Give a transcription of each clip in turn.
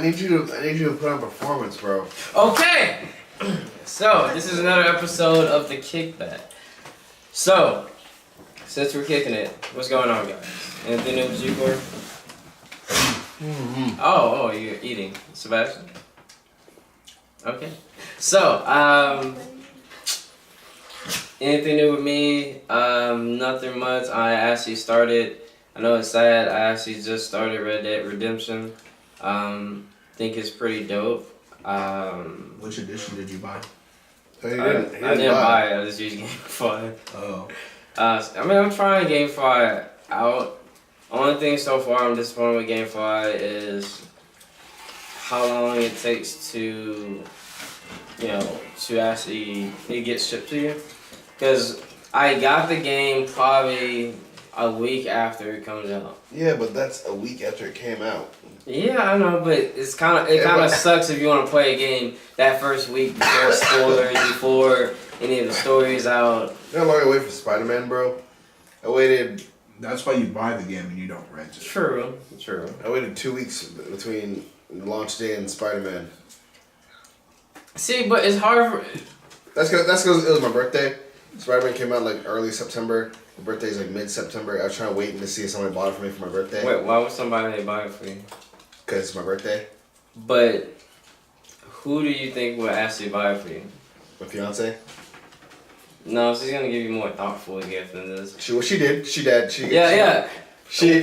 need you to put on performance, bro. Okay. So this is another episode of the kickback. So since we're kicking it, what's going on, guys? Anything new with you, Corey? Oh, you're eating, Sebastian. Okay. So anything new with me? Nothing much. I actually started. I know it's sad. I actually just started Red Dead Redemption. Think it's pretty dope. Which edition did you buy? So I didn't buy it. I just used GameFly. Oh. I mean, I'm trying GameFly out. Only thing so far I'm disappointed with GameFly is how long it takes to actually it gets shipped to you. Because I got the game probably a week after it comes out. Yeah, but that's a week after it came out. Yeah, I know, but it kind of sucks if you want to play a game that first week before spoilers, before any of the stories out. You know how long I waited for Spider-Man, bro? I waited. That's why you buy the game and you don't rent it. True. I waited 2 weeks between launch day and Spider-Man. See, but it's hard for. That's because it was my birthday. Spider-Man came out like early September. My birthday's like mid-September. I was trying to wait to see if somebody bought it for me for my birthday. Wait, why would somebody buy it for you? Because it's my birthday. But who do you think would actually buy it for you? My fiance. No, she's gonna give you more thoughtful gift than this. She did. She did. Yeah.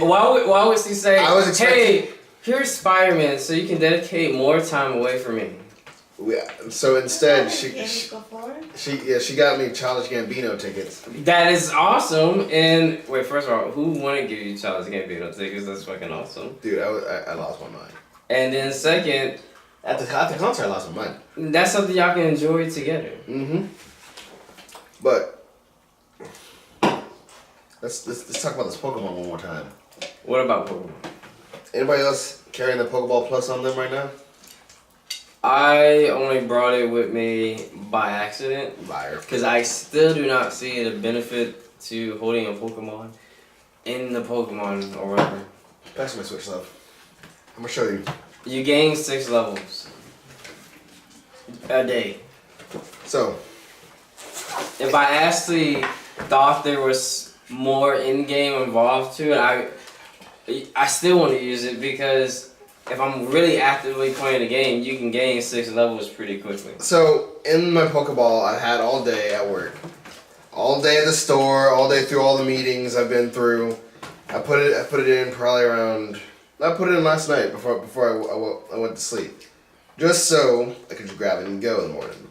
Why would she say? I was expecting. Hey, here's Spider-Man, so you can dedicate more time away from me. Yeah. So instead, she got me Childish Gambino tickets. That is awesome. And wait, first of all, who wouldn't give you Childish Gambino tickets? That's fucking awesome. Dude, I lost my mind. And then second, at the concert, I lost my mind. that's something y'all can enjoy together. Mm-hmm. But let's talk about this Pokemon one more time. What about Pokemon? Anybody else carrying the Pokeball Plus on them right now? I only brought it with me by accident. Liar. Because I still do not see the benefit to holding a Pokemon in the Pokemon or whatever. Pass me my Switch, love. I'm gonna show you. You gain 6 levels a day. So, if I actually thought there was more in-game involved to it, I still want to use it because if I'm really actively playing the game, you can gain 6 levels pretty quickly. So in my Pokeball, I had all day at work, all day at the store, all day through all the meetings I've been through. I put it in probably around. I put it in last night before I went to sleep, just so I could just grab it and go in the morning.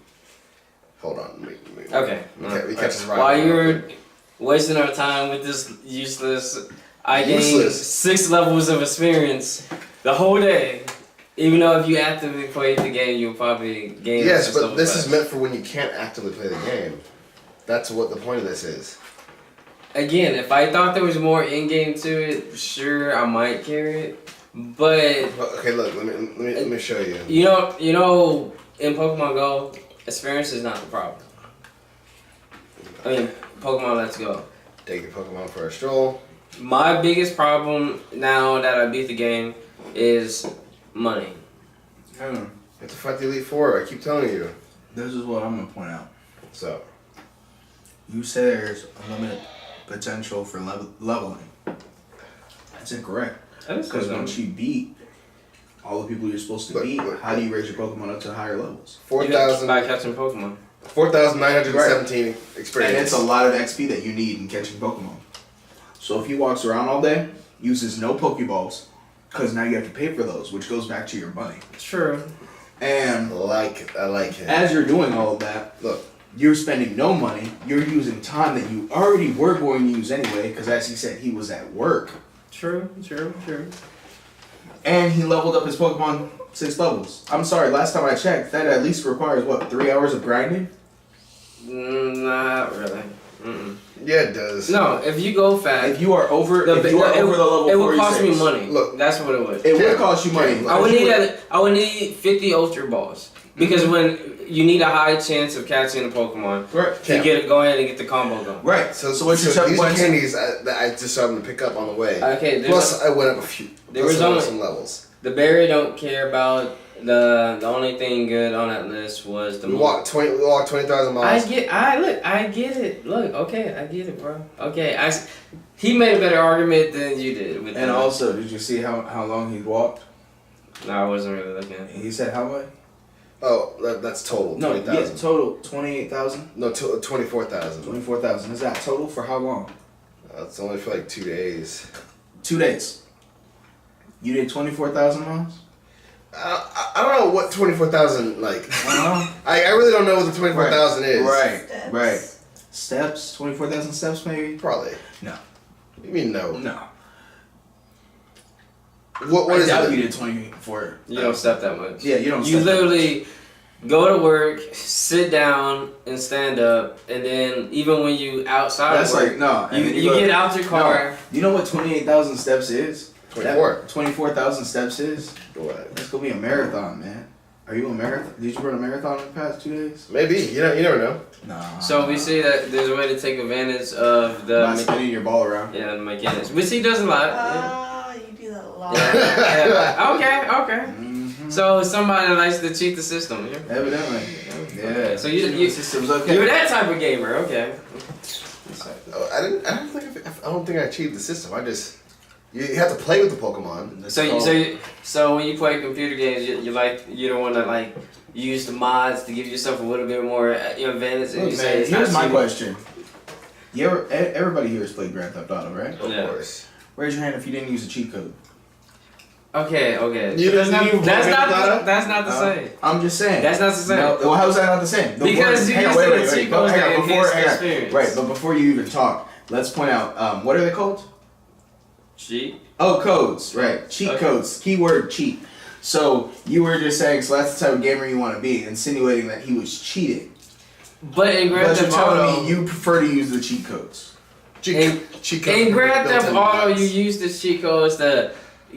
Hold on. Okay. We catch this right. While you're wasting our time with this useless, I gained 6 levels of experience the whole day. Even though if you actively played the game, you'll probably gain. Yes, but this is meant for when you can't actively play the game. That's what the point of this is. Again, if I thought there was more in-game to it, sure, I might carry it. But okay, look, let me show you. You know, in Pokemon Go, experience is not the problem. I mean, Pokemon Let's Go. Take your Pokemon for a stroll. My biggest problem now that I beat the game is money. You have to fight the Elite Four, I keep telling you. This is what I'm going to point out. So, you say there's unlimited potential for leveling. That's incorrect. Because once you beat all the people you're supposed to beat, how do you raise your Pokemon up to higher levels? 4,000 by catching Pokemon. 4,917 experience. And it's a lot of XP that you need in catching Pokemon. So if he walks around all day, uses no Pokeballs, because now you have to pay for those, which goes back to your money. True. And I like it. As you're doing all of that, look, you're spending no money. You're using time that you already were going to use anyway, because as he said, he was at work. True. And he leveled up his Pokemon 6 levels. I'm sorry, last time I checked, that at least requires, 3 hours of grinding? Not really. Yeah, it does. No, if you go fast, if you are over the level, it would cost me 46. money. Look, that's what it would. It would cost you money. I would need 50 Ultra Balls because when you need a high chance of catching a Pokemon, right? To go ahead and get the combo going. Right. So what's your these are candies that I just started to pick up on the way. Okay. Plus, I went up a few. There was only some levels. The berry don't care about. The only thing good on that list was the. We walked 20,000 miles. I get it. Look, okay, I get it, bro. Okay, he made a better argument than you did. With And also, did you see how long he walked? No, I wasn't really looking. He said how much? Oh, that's total. No, 20,000. yeah, total 28,000. No, 24,000. 24,000. Is that total for how long? That's only for like 2 days. 2 days. You did 24,000 miles. I don't know what 24,000 like. I really don't know what the 24,000 is. Right, Steps. right. Steps. 24,000 steps, maybe. Probably. No. You mean no? No. What I is doubt it? you did 24. You don't step that much. Yeah, you don't. You step that literally go to work, sit down, and stand up, and then even when you outside That's of work, like no. and then you go- get out your car. No. You know what 28,000 steps is? 24. 24,000 steps is. What? That's gonna be a marathon, man. Are you a marathon? Did you run a marathon in the past 2 days? Maybe. You never know. Nah. So we see that there's a way to take advantage of By the spinning your ball around. the mechanics, which he does a lot. Yeah. You do that a lot. Yeah. Okay. Mm-hmm. So somebody likes to cheat the system. Yeah. Evidently. Yeah. Okay. So you system's okay. you're that type of gamer. Okay. Oh, I don't think I achieved the system. You have to play with the Pokemon. So when you play computer games, you don't want to like use the mods to give yourself a little bit more advantage. And Look, you man, say it's here's not my cheating. question. Everybody here has played Grand Theft Auto, right? Of Yeah. course. Raise your hand if you didn't use a cheat code. Okay. You That's didn't even that's play not Grand Theft that's not the same. I'm just saying. That's not the same. No, well, how is that not the same? Because you hang on, used wait, the wait, cheat wait. codes Hang to on, enhance the hang on. experience. Right, but before you even talk, let's point out, what are they called? Cheat. Oh, codes, right. Cheat Okay. codes. Keyword cheat. So you were just saying, so that's the type of gamer you want to be, insinuating that he was cheating. But in Grand But you're Theft Auto, telling me you prefer to use the cheat codes. in Grand Theft built-in Auto, mods. you use the cheat codes to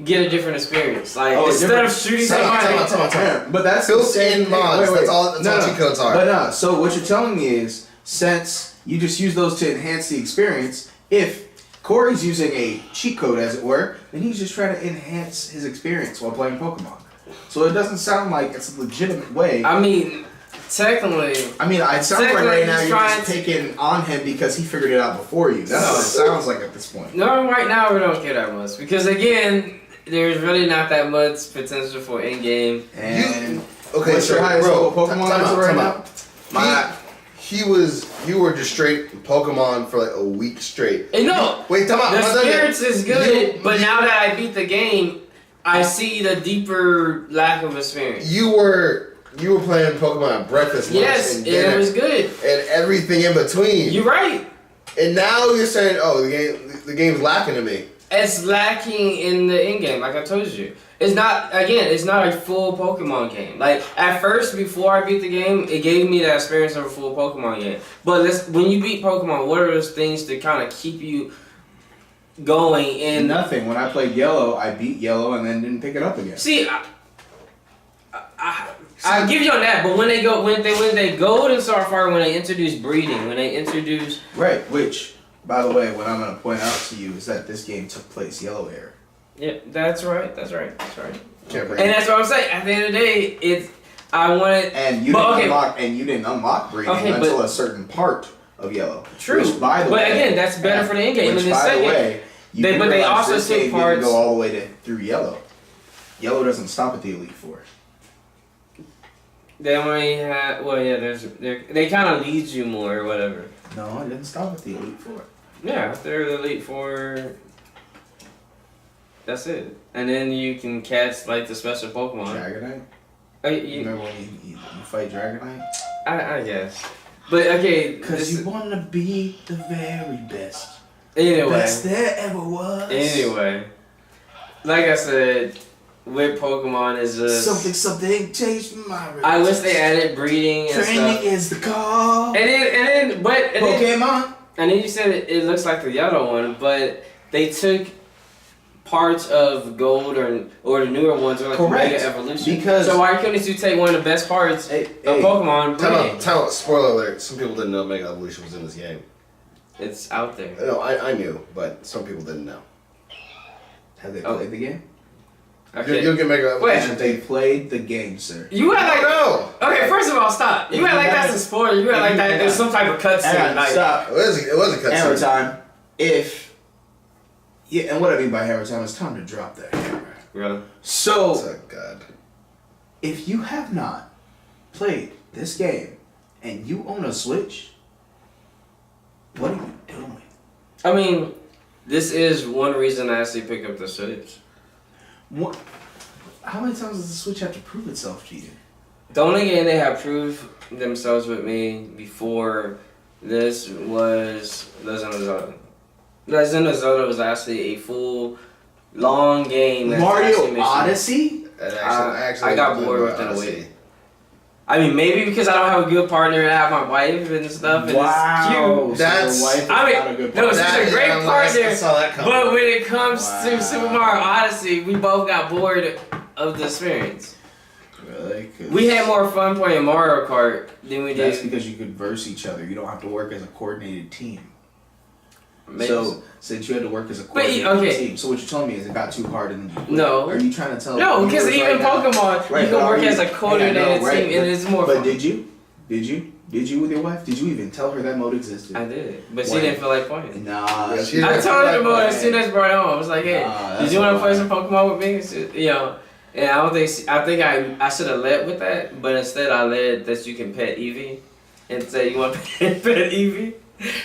get a different experience. Like Oh, instead different- of shooting Time out, somebody, time out. Yeah, but that's the Built-in same thing. mods. Wait, wait. That's all cheat codes are. But no, so what you're telling me is, since you just use those to enhance the experience, if Corey's using a cheat code, as it were, then he's just trying to enhance his experience while playing Pokemon. So it doesn't sound like it's a legitimate way. I mean, technically, It sounds like Technically, right now he's you're trying just to- taking on him because he figured it out before you. That's what it sounds like at this point. no, right now we don't care that much because again, there's really not that much potential for in-game. And Okay, what's so your highest bro, level Pokemon time as of out, right time now? out. You were just straight Pokemon for like a week straight. And no, Wait, time out. the I'm not done yet. spirits is good, You- but now that I beat the game, I see the deeper lack of experience. You were playing Pokemon at breakfast, lunch, Yes, and it dinner, was good. and everything in between. You're right. And now you're saying, oh, the game's lacking to me. It's lacking in the in-game, like I told you. It's not a full Pokemon game. Like, at first, before I beat the game, it gave me the experience of a full Pokemon game. But when you beat Pokemon, what are those things to kind of keep you going? And Nothing. When I played Yellow, I beat Yellow and then didn't pick it up again. see, I give you on that, but when they go to Starfire, when they introduce breeding, when they introduce Right, which, by the way, what I'm going to point out to you is that this game took place Yellow Era. yeah, that's right. Can't bring And that's what I'm saying. At the end of the day, I wanted. And you But, didn't unlock breeding Okay, until but- a certain part of Yellow. True, Which, by the but way, again, that's better for the in game. Which, And then by the second, way, you do but they realize also this took game parts. didn't go all the way through Yellow. Yellow doesn't stop at the Elite Four. They only had they kind of lead you more or whatever. No, it didn't stop at the Elite Four. Yeah, after the Elite Four, that's it. And then you can catch like the special Pokemon. Dragonite? You, Remember when you fight Dragonite? I guess. But okay, Because you want to be the very best. anyway. Best there ever was. Anyway, like I said, with Pokemon is just Something changed my I wish they added breeding and Training stuff. is the call. And then Pokemon. you said it looks like the yellow one, but they took parts of Gold or the newer ones, or like Correct. Mega Evolution. Because- so why couldn't you take one of the best parts Hey, of Pokemon? breeding? Time out. Spoiler alert. Some people didn't know Mega Evolution was in this game. It's out there. No, I knew, but some people didn't know. Have they Oh. played the game? Okay. You'll get mega. Wait. They played the game, sir. You act like No. Okay, first of all, stop. You act like that's a spoiler. You act like that there's some type of cutscene. Like, Stop. It was a cutscene. Hammer time. And what I mean by hammer time is time to drop that hammer. really? So, Oh God. if you have not played this game and you own a Switch, what are you doing? I mean, this is one reason I actually picked up the Switch. What? How many times does the Switch have to prove itself to you? The only game they have proved themselves with me before this was Legend of Zelda. Legend of Zelda was actually a full, long game. That actually Mario makes you- Odyssey? I got bored within a week. I mean, maybe because I don't have a good partner, I have my wife and stuff, and Wow. it's cute. That's- So the wife is I mean, not a good no, partner. she's a great I partner, saw that coming. But when it comes Wow. to Super Mario Odyssey, we both got bored of the experience. Really? 'Cause We had more fun playing Mario Kart than we That's did. because you could verse each other. You don't have to work as a coordinated team. Maybe. So, since you had to work as a But, coordinated okay. team, so what you're telling me is it got too hard and then you quit. No. Are you trying to tell No, viewers because even right now- Pokemon, Right, you but can are work you- as a Hey, I coordinated know, right, team, and it's more But fun. did you? Did you with your wife? Did you even tell her that mode existed? I did, but she When? didn't feel like playing. Nah. Yeah, she I didn't told her feel about like it as soon as brought it home. I was like, hey, Nah, did that's you want a to play lie. some Pokemon with me? She, and I don't think I think I should have led with that, but instead I led that you can pet Eevee and say you want to pet Eevee.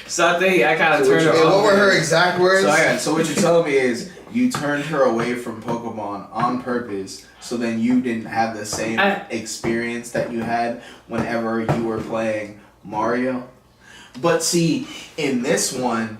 So I think I kind of So turned her what you- Hey, off. what were her exact words? So what you're telling me is you turned her away from Pokemon on purpose, so then you didn't have the same experience that you had whenever you were playing Mario. But see, in this one,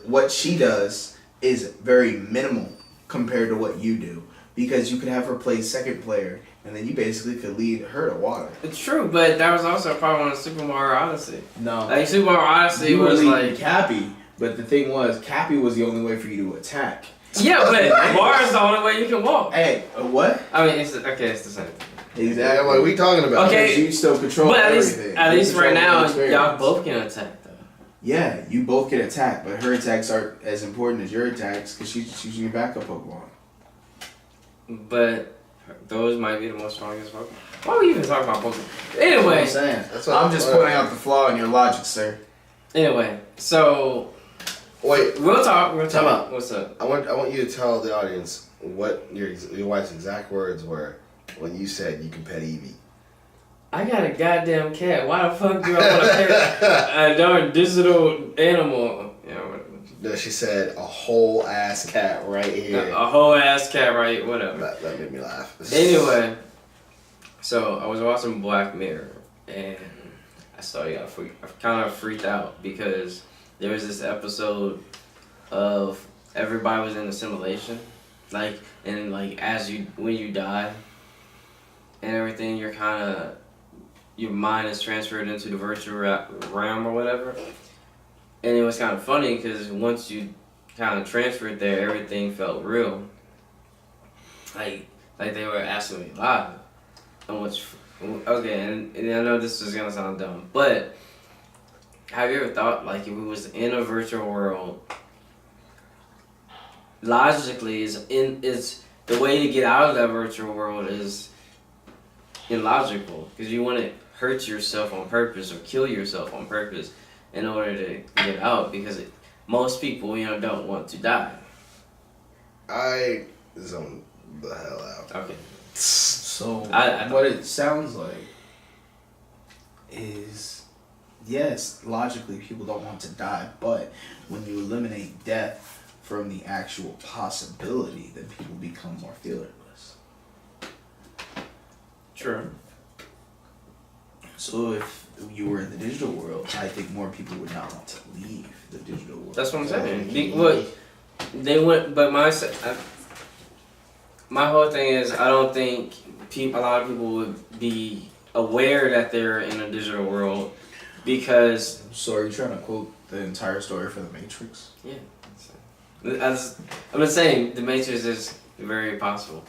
what she does is very minimal compared to what you do, because you could have her play second player, and then you basically could lead her to water. It's true, but that was also a problem on Super Mario Odyssey. No, Like Super Mario Odyssey you were was leading like, Cappy, but the thing was, Cappy was the only way for you to attack. yeah, but Mario's the only way you can walk. Hey, what? I mean, it's the same. Exactly. Yeah, what are we talking about? Okay. Because you still control But everything. at You least right control the now, experience. y'all both can attack though. Yeah, you both can attack, but her attacks aren't as important as your attacks because she's using your backup Pokemon. But those might be the most strongest Pokemon. Why are we even talking about Pokemon? That's what Anyway, I'm saying. That's what I'm just pointing out the flaw in your logic, sir. so Wait, we'll talk. Time out. What's up? I want you to tell the audience what your wife's exact words were when you said you can pet Eevee. I got a goddamn cat. Why the fuck do I want to pet a darn digital animal? No, she said a whole ass cat right here. A whole ass cat, right? Whatever. That made me laugh. Anyway, so I was watching Black Mirror and I kind of freaked out because there was this episode of everybody was in a simulation, and when you die and everything, your mind is transferred into the virtual realm or whatever. And it was kind of funny because once you kind of transferred there, everything felt real. Like they were asking me live. Okay, and I know this is gonna sound dumb, but have you ever thought like if we was in a virtual world, logically is the way to get out of that virtual world is illogical because you want to hurt yourself on purpose or kill yourself on purpose in order to get out because most people don't want to die. I zoned the hell out. Okay. So I what it sounds like is, yes, logically people don't want to die, but when you eliminate death from the actual possibility, then people become more fearless. True. So if you were in the digital world, I think more people would not want to leave the digital world. That's what I'm saying. They went, but my whole thing is I don't think a lot of people would be aware that they're in a digital world because. So are you trying to quote the entire story for The Matrix? Yeah. I'm just saying the Matrix is very possible.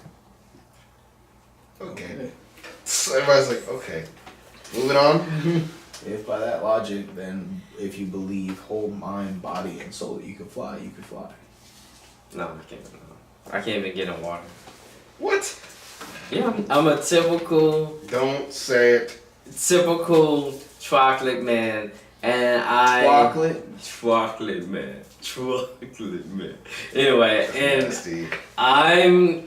Okay. Everybody's like, okay. Moving on. If by that logic, then if you believe whole mind, body, and soul that you could fly, you could fly. No, I can't. No. I can't even get in water. What? Yeah, I'm a typical Don't say it. chocolate man, and chocolate man. Anyway, and Nasty. I'm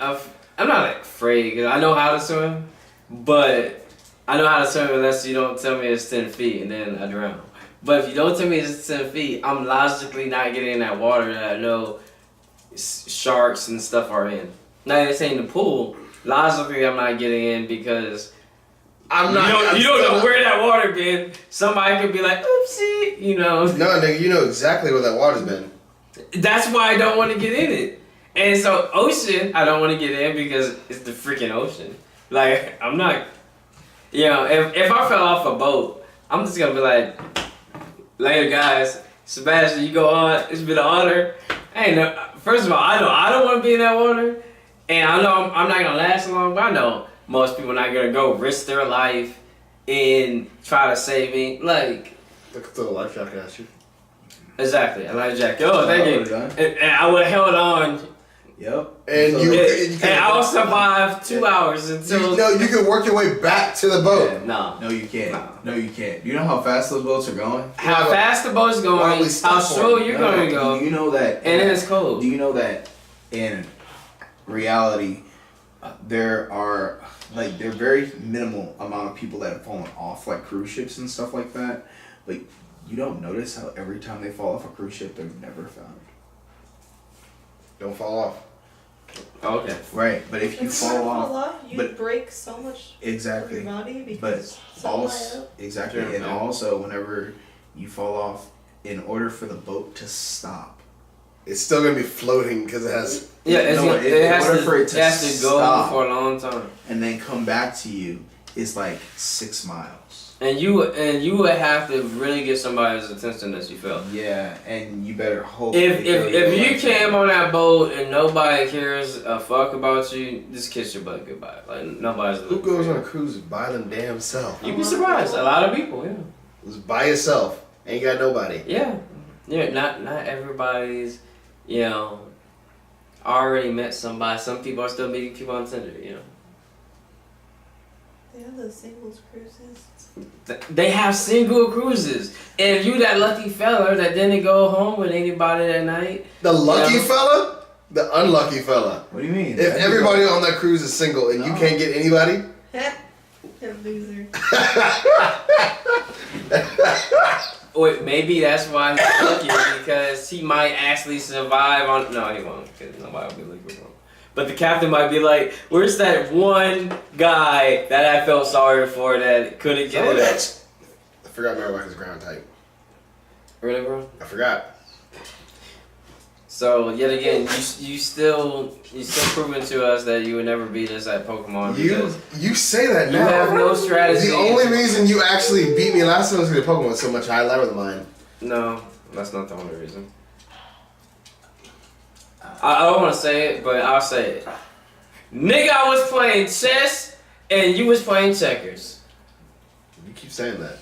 not afraid because I know how to swim, but I know how to swim unless you don't tell me it's 10 feet and then I drown. But if you don't tell me it's 10 feet, I'm logically not getting in that water that I know sharks and stuff are in. Now they're saying the pool, logically I'm not getting in because I'm not. You don't know where that water been. Somebody could be like, oopsie, you know. No, nigga, you know exactly where that water's been. That's why I don't want to get in it. And so ocean, I don't want to get in because it's the freaking ocean. Like, I'm not, you know, if I fell off a boat, I'm just going to be like, later guys, Sebastian, you go on, it's been an honor. Hey, no, first of all, I don't want to be in that water. And I know I'm not going to last long, but I know most people are not going to go risk their life and try to save me. Like, Look at the life jacket at you. exactly, a life jacket. Oh, thank you. And I would have held on. Yep. And I will survive 2 hours until. You can work your way back to the boat. Yeah. No, you can't. No. No, you can't. You know how fast those boats are going? how fast the boat's going, how slow you're going to go, Do you know that? and then it's cold. Do you know that in reality, there are they're very minimal amount of people that have fallen off like cruise ships and stuff like that. Like you don't notice how every time they fall off a cruise ship, they're never found. Don't fall off. Okay. Right, but if you fall off, you but- break so much exactly. of your body But because it's so high also, up. exactly, Sure, and yeah. also whenever you fall off, in order for the boat to stop, It's still gonna be floating because it has. Yeah, it has order to, for it to go stop. for a long time, and then come back to you is like 6 miles. and you would have to really get somebody's attention that you felt. Yeah, and you better hope. If you came on that boat and nobody cares a fuck about you, just kiss your butt goodbye. Like nobody's. Who goes on a cruise by them damn self? You'd be surprised. A lot of people, yeah. Just by yourself. Ain't got nobody. Yeah. Not everybody's, you know, already met somebody. Some people are still meeting people on Tinder, you know. They have those singles cruises. They have single cruises. And if you that lucky fella that didn't go home with anybody that night. The lucky fella? The unlucky fella. What do you mean? If everybody on that cruise is single and you can't get anybody? You loser. Wait, maybe that's why he's lucky, because he might actually survive on. No, he won't, because nobody will be looking for him. But the captain might be like, "Where's that one guy that I felt sorry for that couldn't get it?" I forgot Marowak is ground type. Really, bro? I forgot. So yet again, you still proving to us that you would never beat us at Pokemon. You say that You now. have no strategy. The only reason you actually beat me last time was because Pokemon was so much higher level than mine. No, that's not the only reason. I don't want to say it, but I'll say it. Nigga, I was playing chess and you was playing checkers. You keep saying that.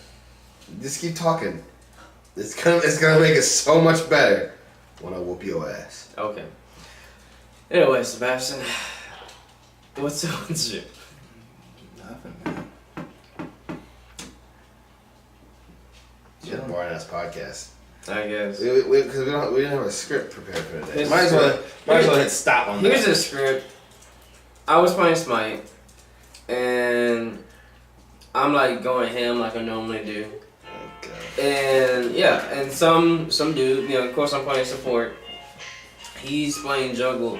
Just keep talking. It's gonna make it so much better when I whoop your ass. Okay. Anyway, Sebastian, what's up with you? Nothing, man. It's a boring ass podcast. I guess. Because we didn't have a script prepared for today. Might as well hit stop on that. Here's a script. I was playing Smite, and I'm like going ham like I normally do. And yeah, and some dude, you know, of course I'm playing support. He's playing jungle,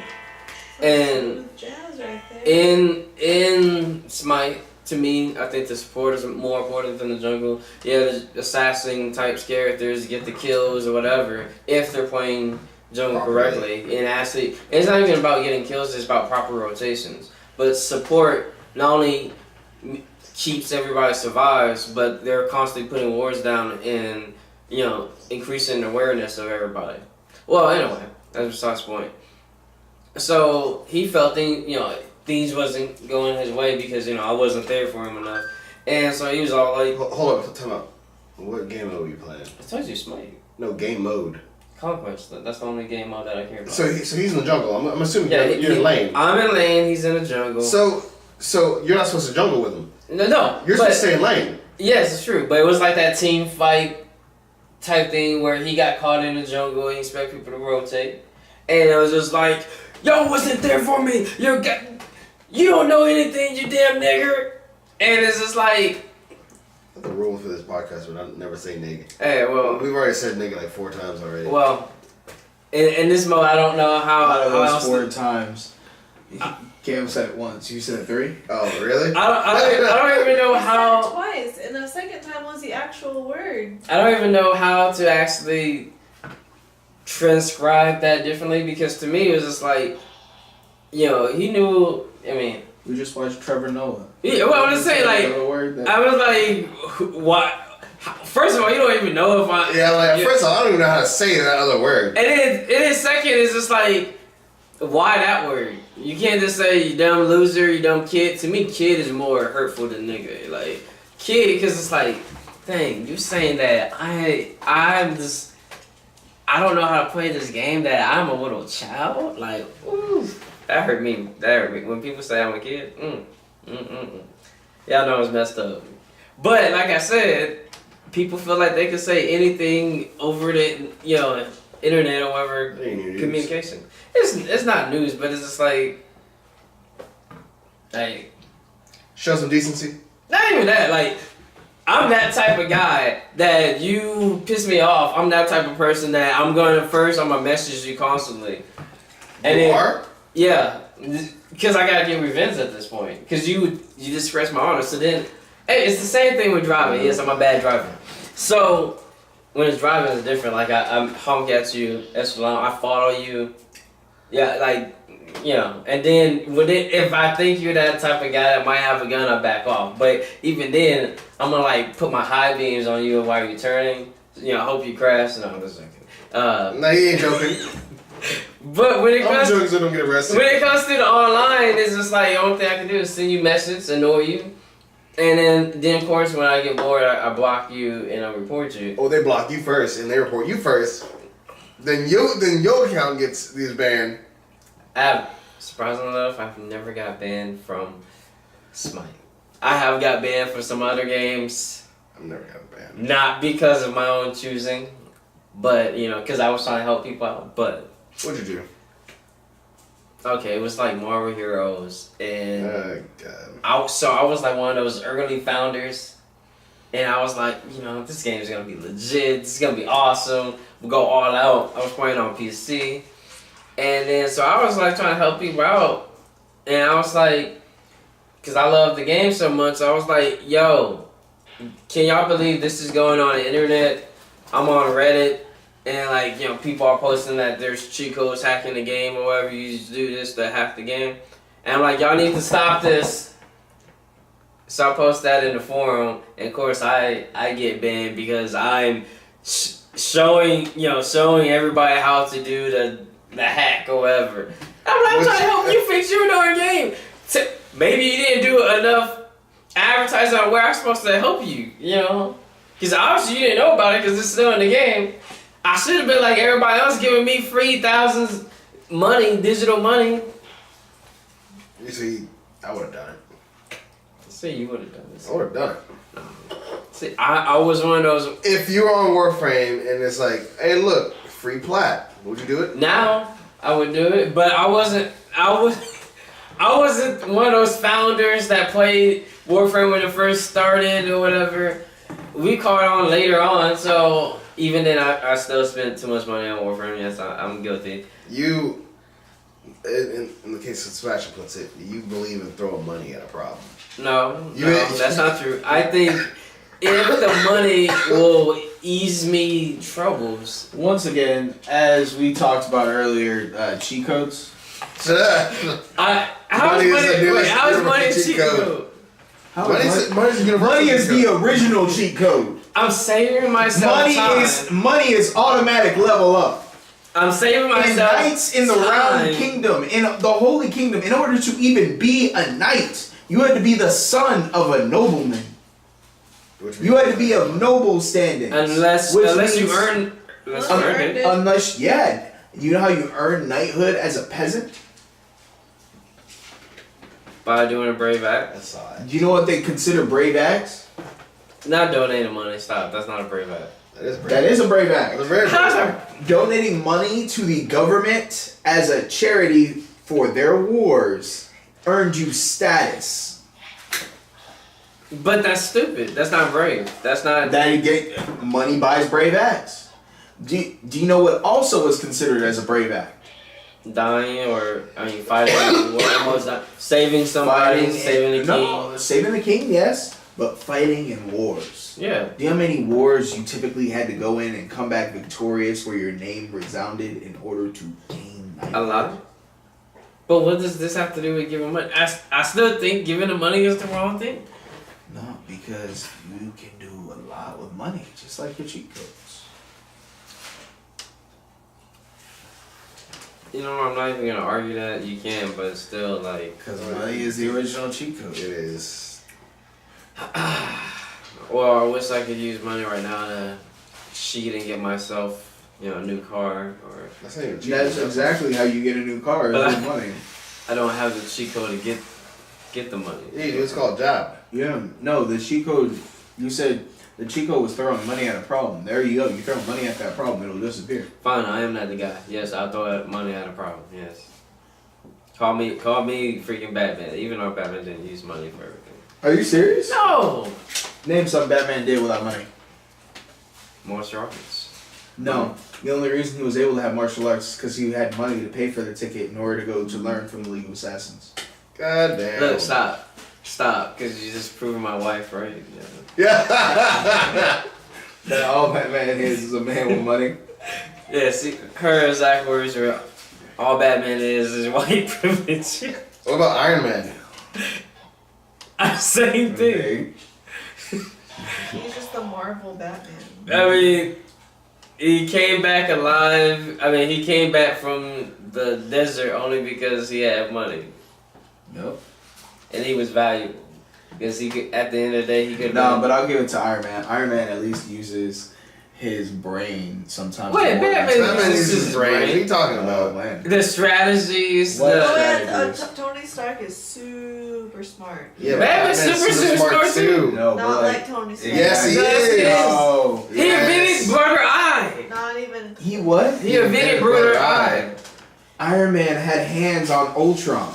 and Jazz right there. in Smite, to me, I think the support is more important than the jungle. Yeah, the assassin type characters get the kills or whatever if they're playing jungle correctly. And actually, it's not even about getting kills; it's about proper rotations. But support not only keeps everybody survives, but they're constantly putting wards down and, you know, increasing awareness of everybody. Well, anyway, that's besides the point. So he felt things wasn't going his way because, you know, I wasn't there for him enough. And so he was all like, Hold up, time out. What game mode are you playing? I told you Smite. No, game mode. Conquest. That's the only game mode that I care about. So he's in the jungle. I'm assuming Yeah, you're in lane. I'm in lane. He's in the jungle. So you're not supposed to jungle with him. No. You're supposed to stay in lane. Yes, it's true. But it was like that team fight type thing where he got caught in the jungle. He expect people to rotate, and it was just like, "Yo, wasn't there for me? You don't know anything, you damn nigger." And it's just like. The rule for this podcast would never say nigga. Hey, well, We've already said nigga like 4 times already. well, in this mode, I don't know how else. 4 times. Cam said it once. You said it 3. Oh, really? I don't even know He said it how. twice, and the second time was the actual word. I don't even know how to actually transcribe that differently because to me it was just like, he knew. I mean, We just watched Trevor Noah. yeah. Well, I'm just saying, like, I was like, what? First of all, you don't even know if I. Yeah, like first of all, I don't even know how to say that other word. And then second, it's just like, why that word? You can't just say you dumb loser, you dumb kid. To me, kid is more hurtful than nigga. Like kid, because it's like, dang, you saying that I'm just. I don't know how to play this game. That I'm a little child. Like, ooh, that hurt me. When people say I'm a kid, y'all know it's messed up. But like I said, people feel like they can say anything over the internet or whatever communication. It's not news, but it's just like show some decency. not even that. Like I'm that type of guy that you piss me off. I'm that type of person that I'm gonna message you constantly. And You then, are? Yeah, because I gotta get revenge at this point. Because you disrespect my honor. So then, hey, it's the same thing with driving. Yes, I'm a bad driver. So when it's driving, it's different. Like I honk at you, Echelon, I follow you. Yeah, like and then if I think you're that type of guy that might have a gun, I back off. But even then, I'm gonna like put my high beams on you while you're turning. I hope you crash. No, I'm just joking. No, he ain't joking. But when it I'm comes joking so don't get arrested. when it comes to the online, it's just like the only thing I can do is send you messages, annoy you, and then of course when I get bored, I block you and I report you. Oh, they block you first and they report you first. Then your account gets banned. Surprisingly enough, I've never got banned from Smite. I have got banned for some other games. I've never got banned. Not because of my own choosing, but because I was trying to help people out. But What'd you do? okay, it was like Marvel Heroes, and God. I was like one of those early founders, and I was like, this game is gonna be legit. This is gonna be awesome. We'll go all out. I was playing on PC, and then so I was like trying to help people out, and I was like, cause I love the game so much, I was like, yo, can y'all believe this is going on the internet? I'm on Reddit. And like, people are posting that there's cheat codes hacking the game or whatever. You just do this to hack the game. And I'm like, y'all need to stop this. So I post that in the forum. And of course I get banned because I'm showing everybody how to do the hack or whatever. I'm like, I'm trying to help you fix your darn game. Maybe you didn't do enough advertising on where I'm supposed to help you, Because obviously you didn't know about it because it's still in the game. I should have been like everybody else giving me free thousands money, digital money. You see, I would have done it. See, you would have done this. I would have done it. See, I was one of those. If you were on Warframe and it's like, hey, look, free plat, would you do it? Now I would do it, but I wasn't one of those founders that played Warframe when it first started or whatever. We caught on later on, so even then I still spent too much money on Warframe. Yes, I'm guilty. You, in the case of Sebastian puts it, you believe in throwing money at a problem. No, that's not true. I think if the money will ease me troubles. Once again, as we talked about earlier, cheat codes. How is money a cheat code? Money is the original cheat code. I'm saving myself time. Money is automatic level up. I'm saving myself And knights in the Round Kingdom, in the Holy Kingdom, in order to even be a knight, you had to be the son of a nobleman. You had to be of noble standing. Unless you earn Let's Well, earn earned it. it. Unless, yeah, you know how you earn knighthood as a peasant? By doing a brave act. I saw it. Do you know what they consider brave acts? Not donating money. Stop. That's not a brave act. That is brave. That is a brave act. That's a very brave. How's act. Donating money to the government as a charity for their wars earned you status. But that's stupid. That's not brave. That's not. That you get money buys brave acts. Do you know what also is considered as a brave act? Dying or fighting. Almost not saving somebody. Saving the king. No, saving the king, yes, but fighting in wars. Yeah. Do you know how many wars you typically had to go in and come back victorious where your name resounded in order to gain knighthood? A lot. But what does this have to do with giving money? I still think giving the money is the wrong thing. No, because you can do a lot with money, just like your cheat codes. You know, I'm not even gonna argue that you can, but it's still like. Because money is the original cheat code. It is. Well, I wish I could use money right now to cheat and get myself, a new car, or That's not even cheap. That's exactly how you get a new car, is But with money. I don't have the cheat code to get the money. Yeah, it's called job. Yeah, no, the cheat code, you said the cheat code was throwing money at a problem. There you go, you throw money at that problem, it'll disappear. Fine, I am not the guy. Yes, I'll throw money at a problem. Yes. Call me freaking Batman. Even though Batman didn't use money for everything. Are you serious? No. Name something Batman did without money. Martial arts. No, the only reason he was able to have martial arts is because he had money to pay for the ticket in order to go to learn from the League of Assassins. God damn. Look, stop, because you just proving my wife right. Yeah. That all Batman is a man with money. Yeah, see, her exact words are, all Batman is white privilege. What about Iron Man? Same thing. Okay. He's just the Marvel Batman. I mean, he came back alive. I mean, he came back from the desert only because he had money. Yep. And he was valuable. Because he could, at the end of the day, he could. No, but I'll give it to Iron Man. Iron Man at least uses his brain sometimes. Wait, more than- Batman Batman uses uses his his brain. What are you talking Oh, about? man. The strategies, What? the. Oh yeah, strategies. Tony Stark is super smart. Yeah, Batman's super smart too. No, Not but like Tony Stark. Yes, he Yes, is. he is. No. He invented Brother Eye. Not even. He what? He invented Brother Eye. Iron Man had hands on Ultron.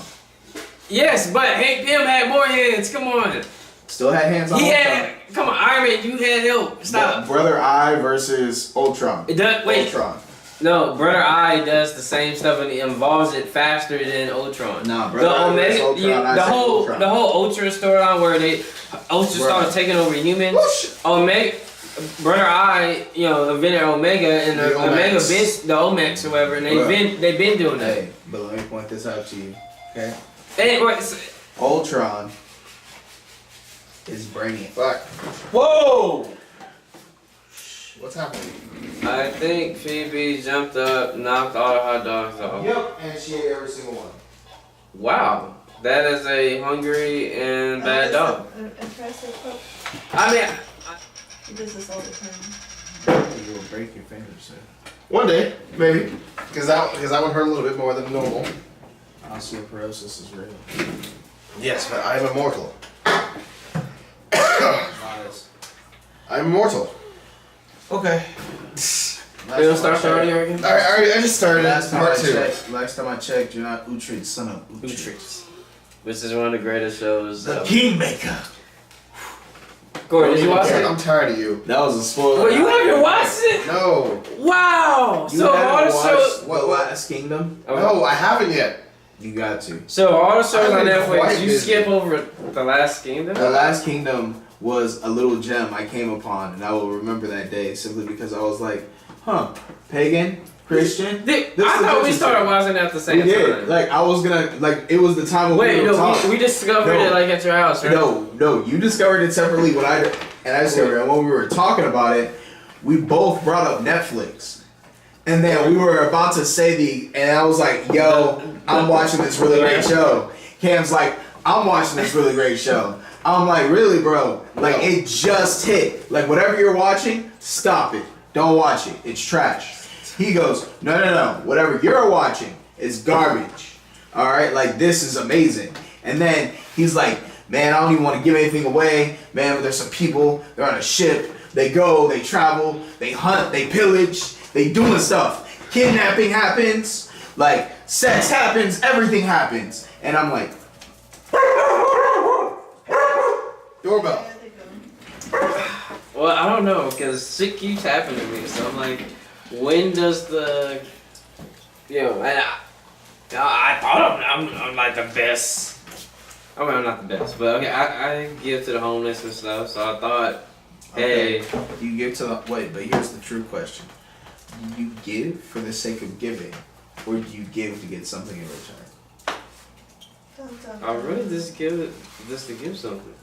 Yes, but Hank Pym had more hands. Come on. Still had hands on He Ultron. had. Come on, Iron Man, you had help. Stop. Brother Eye versus Ultron. It does, wait. Ultron. No, Brother Eye does the same stuff and he involves it faster than Ultron. Nah, The Brother Eye versus Omega, Ultron, I say Ultron. the whole Ultra storyline where Ultra Bruh. started taking over humans. Omega, Brother Eye, invented Omega and the The Omega Omax. been the Omax or whatever, and Bruh. they've been doing that. Hey, but let me point this out to you, okay? Anyway, Ultron is brainiac. Fuck. whoa! What's happening? I think Phoebe jumped up, knocked all the hot dogs off. Yep, and she ate every single one. Wow, that is a hungry and bad That is dog. an impressive cook. I mean, He does this all the time. You will break your fingers, sir. One day, maybe. Because that would hurt a little bit more than normal. Osteoporosis is real. Yes, but I'm immortal. Honest. I'm immortal. Okay. you don't start the audio again? I just started Last time part I 2. checked, last time I checked, you're not Uhtred, son of Uhtred. Uhtred. Which is one of the greatest shows. The Kingmaker. Corey, did you watch it? I'm tired of you. That was a spoiler. Well, you haven't watched it? No. Wow! You So haven't all the shows. watched The Last Kingdom? No, I haven't yet. You got to. So all the shows I've on been quite Netflix, you busy. skip over The Last Kingdom? The Last Kingdom was a little gem I came upon, and I will remember that day simply because I was like, huh, pagan, Christian. Dude, This I is thought we interesting. started watching at the We same did. time. Like, I was gonna, like, it was the time when Wait, we were no, talking. we discovered No. it like at your house, right? No, you discovered it separately when I discovered it. And when we were talking about it, we both brought up Netflix. And then we were about to say and I was like, yo, I'm watching this really great show. Cam's like, I'm watching this really great show. I'm like, really, bro? Like, it just hit. Like, whatever you're watching, stop it. don't watch it. It's trash. He goes, no. Whatever you're watching is garbage. All right, like this is amazing. And then he's like, man, I don't even want to give anything away. Man, but there's some people. They're on a ship. They go, they travel, they hunt, they pillage, they doing stuff. Kidnapping happens, like sex happens, everything happens. And I'm like, Doorbell. There they go. Well, I don't know, because shit keeps happening to me. So I'm like, when does the, and I thought I'm like the best. I mean, I'm not the best, but okay, I give to the homeless and stuff. So I thought, hey, you give to the, wait, but here's the true question. Do you give for the sake of giving, or do you give to get something in return? I really just give it just to give something.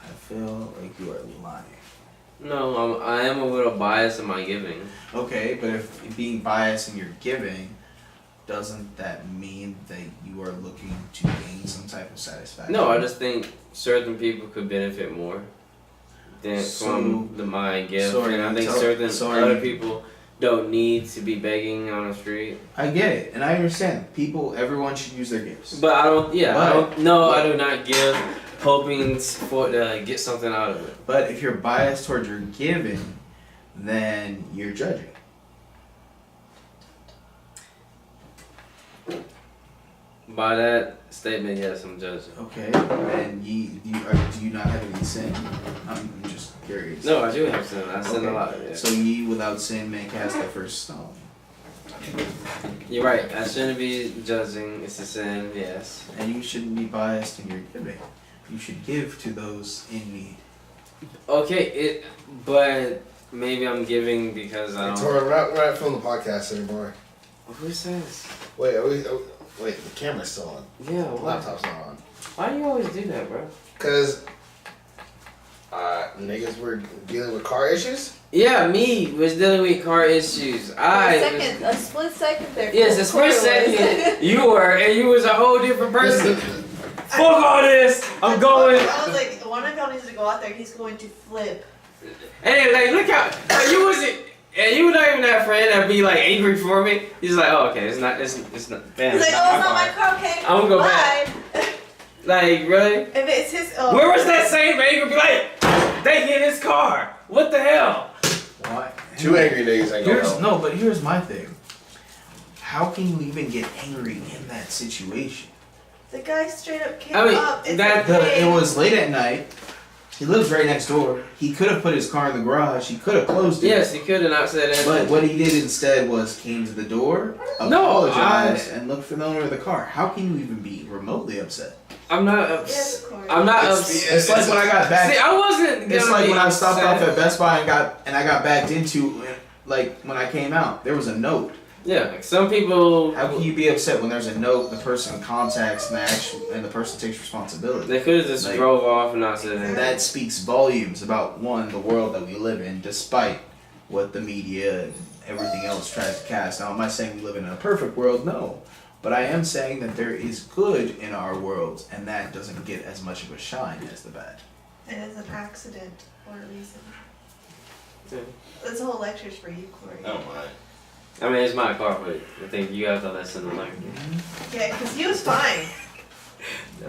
I feel like you are lying. No, I am a little biased in my giving. Okay, but if being biased in your giving, doesn't that mean that you are looking to gain some type of satisfaction? No, I just think certain people could benefit more than from my gift, and I think other people don't need to be begging on the street. I get it, and I understand. Everyone should use their gifts. But I don't. Yeah, But- I do not give, hoping for to get something out of it. But if you're biased towards your giving, then you're judging. By that statement, yes, I'm judging. Okay, and do you not have any sin? I'm just curious. No, I do have sin. I sin a lot. Yeah. So ye without sin may cast the first stone. You're right. I shouldn't be judging. It's a sin. Yes. And you shouldn't be biased in your giving. You should give to those in need. Okay, but maybe I'm giving because I don't. Tori, we're not filming the podcast anymore. Who says? Wait, the camera's still on. Yeah. The laptop's not on. Why do you always do that, bro? Cause niggas were dealing with car issues. Yeah, me was dealing with car issues. A split second there. Yes, a split second. You were, and you was a whole different person. Fuck all this. I'm going. I was like, one of y'all needs to go out there. He's going to flip. And like, look how you wasn't. And you were not even that friend that'd be like angry for me. He's like, oh, okay, it's not. Damn, He's like, it's it's not my car, okay? I'm gonna go back. Like, really? If it's his, Where was that same anger? Be like, they hit his car. What the hell? Why? Two angry niggas ain't gonna help. No, but here's my thing. How can you even get angry in that situation? The guy straight up came I mean, up. It's It was late at night. He lives right next door. He could have put his car in the garage. He could have closed it. Yes, he could have not said that. But what he did instead was came to the door, apologized, and looked for the owner of the car. How can you even be remotely upset? I'm not Yes, upset. of course. I'm not upset. It's like when I got back. See, I wasn't. It's gonna like be when I stopped upset. off at Best Buy and I got backed into, like when I came out, there was a note. Yeah, like some people. How can you be upset when there's a note, the person contacts and the person takes responsibility? They could have just Like, drove off and not said anything. That speaks volumes about, one, the world that we live in, despite what the media and everything else tries to cast. Now, am I saying we live in a perfect world? No. But I am saying that there is good in our worlds, and that doesn't get as much of a shine as the bad. It is an accident for a reason. Yeah. This whole lecture's for you, Corey. Oh my. I mean, it's my car, but I think you have to listen to like. Yeah, because he was fine.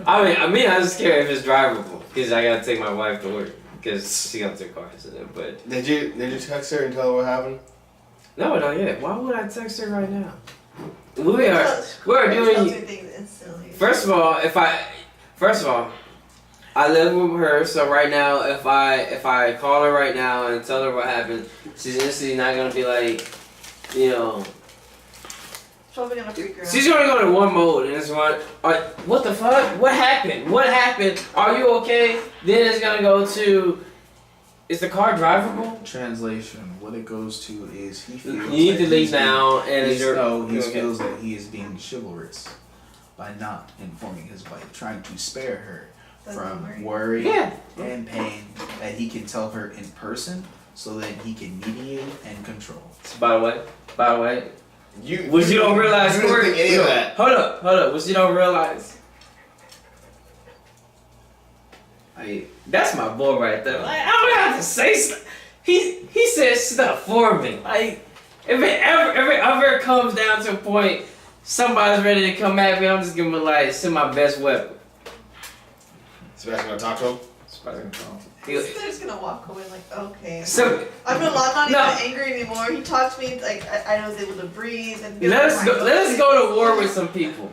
I mean, I'm just scared if it's drivable because I gotta take my wife to work because she got into a car accident. But Did you text her and tell her what happened? no, not yet. Why would I text her right now? We are doing. Things instantly. First of all, I live with her, so right now, if I call her right now and tell her what happened, she's instantly not gonna be like, Probably gonna freak her out. she's gonna go to one mode and it's what the fuck? What happened? What happened? Are you okay? Then it's gonna go to, is the car drivable? Translation, what it goes to is he feels You need that to leave he's now and he okay. feels that he is being chivalrous by not informing his wife, trying to spare her from worry Yeah. and pain that he can tell her in person so that he can mediate and control. By the way, You don't realize, you didn't Corey, think any of that. Hold up. What you don't realize? That's my boy right there. Like, I don't have to say stuff. He said stuff for me. Like, if it ever comes down to a point, somebody's ready to come at me, I'm just gonna like send my best weapon. Sebastian gonna talk to him? He's just gonna walk away like, okay. So I'm not even angry anymore. He talked to me like I was able to breathe and let us go to war with some people.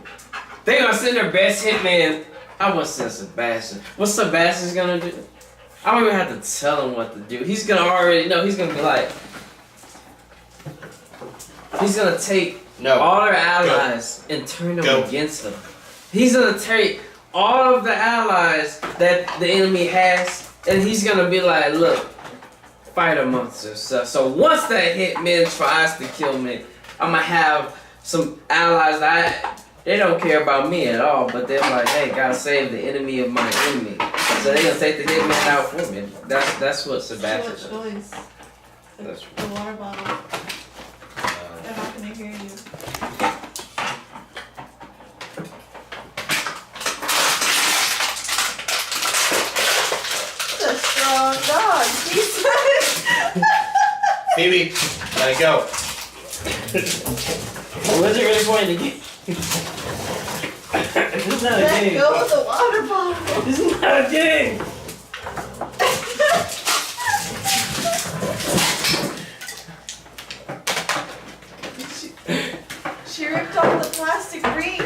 They gonna send their best hitman. I want to send Sebastian. What Sebastian's gonna do? I don't even have to tell him what to do. He's gonna already know. He's gonna be like, he's gonna take all their allies and turn them against them. He's gonna take all of the allies that the enemy has, and he's gonna be like, look, fight amongst yourselves. So once that hitman tries to kill me, I'm gonna have some allies that they don't care about me at all, but they're like, hey, gotta save the enemy of my enemy. So they're gonna take the hitman out for me. That's what Sebastian does. The water bottle. They're not gonna hear you. It's a strong dog. He said. Phoebe, let it go. What's it really going to get? This is not a Let game. go of the water bottle. This is not a game. She ripped off the plastic ring.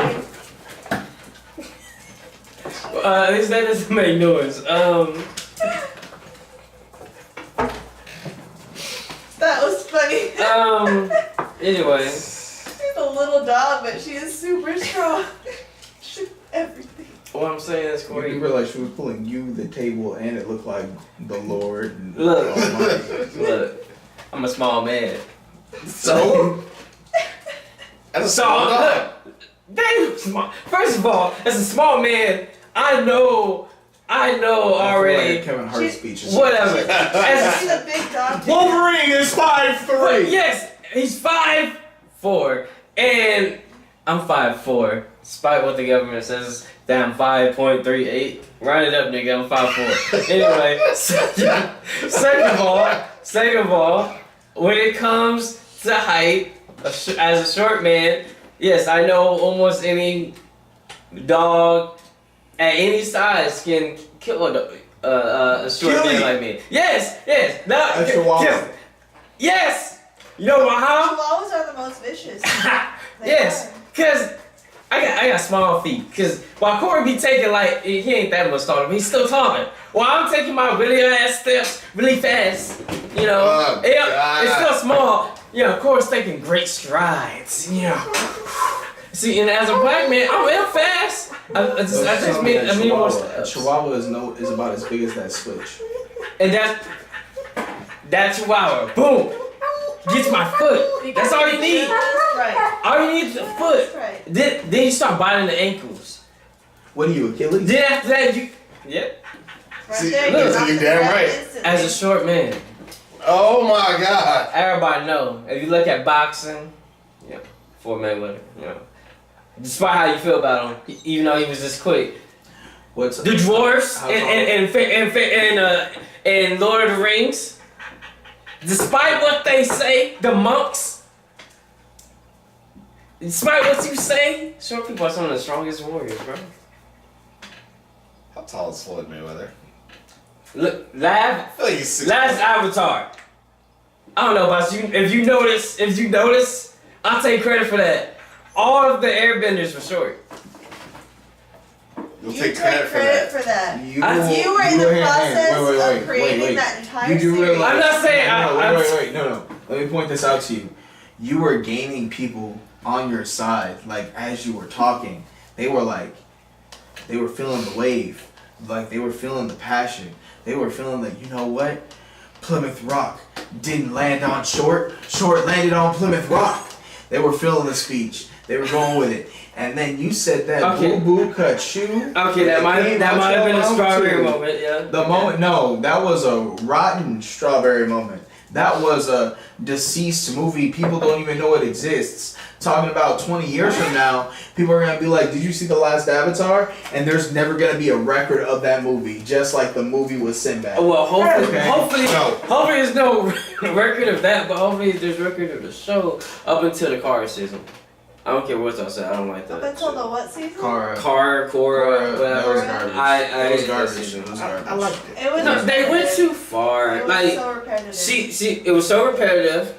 At least that doesn't make noise. That was funny. Anyway. She's a little dog, but she is super strong. She's everything. What I'm saying is, You Corey. realize she was pulling you, the table, and it looked like the Lord. And Look. Almighty. Look. I'm a small man. So? That's a small dog. Look. Damn small. First of all, as a small man, I know already. Kevin Hart's speech. Whatever. She's a big dog. too. Wolverine is 5'3". Yes, he's 5'4", and I'm 5'4". Despite what the government says, that I'm 5.38. Round it up, nigga. I'm 5'4". Anyway, second of all, when it comes to height, as a short man, yes, I know almost any dog at any size can kill a short man like me. Yes. No, A chihuahua. yes. You know how? Chihuahuas are the most vicious. Yes, cause I got small feet. Cause while Corey be taking like he ain't that much taller, but he's still taller. While I'm taking my really ass steps really fast, you know, Oh, it's still small. You know, Corey's taking great strides. You know, see, and as a black man, I'm fast. I just mean more steps. Chihuahua is about as big as that switch. And that Chihuahua, boom, gets my foot. That's all you need. Right. All you need is the foot. Right. Then you start biting the ankles. What are you, Achilles? Then after that, yep. Right See, there, look, you're you damn knocking right. it out instantly. As a short man, Oh my god. everybody know. If you look at boxing, yeah, for Mayweather, you know. Despite how you feel about him, even though he was this quick, What's the dwarfs How and Lord of the Rings, despite what they say, the monks, despite what you say, short people are some of the strongest warriors, bro. How tall is Floyd Mayweather? Look, I feel like he's 6'. last Avatar. I don't know about you. If you notice, I'll take credit for that. All of the airbenders were short. You'll You take credit for that. You were in the process of creating that entire You do series. realize- I'm not saying No. Let me point this out to you. You were gaining people on your side, like as you were talking. They were feeling the wave. Like they were feeling the passion. They were feeling like, you know what? Plymouth Rock didn't land on Short. Short landed on Plymouth Rock. They were feeling the speech. They were going with it. And then you said that Okay. Boo Boo cut shoe. Okay, that might have been a strawberry moment, yeah. The moment, no, that was a rotten strawberry moment. That was a deceased movie. People don't even know it exists. Talking about 20 years from now, people are gonna be like, "Did you see the last Avatar?" And there's never gonna be a record of that movie, just like the movie with Sinbad. Well, hopefully, Okay. hopefully, No. hopefully there's no record of that, but hopefully there's record of the show up until the car season. I don't care what y'all say. I don't like that. Up until the what season? Cora. Cora, That whatever. was garbage. I It was hated that garbage. season. It was garbage. I liked it. It was No, they went repetitive. too far. It was Like, so repetitive. see, it was so repetitive.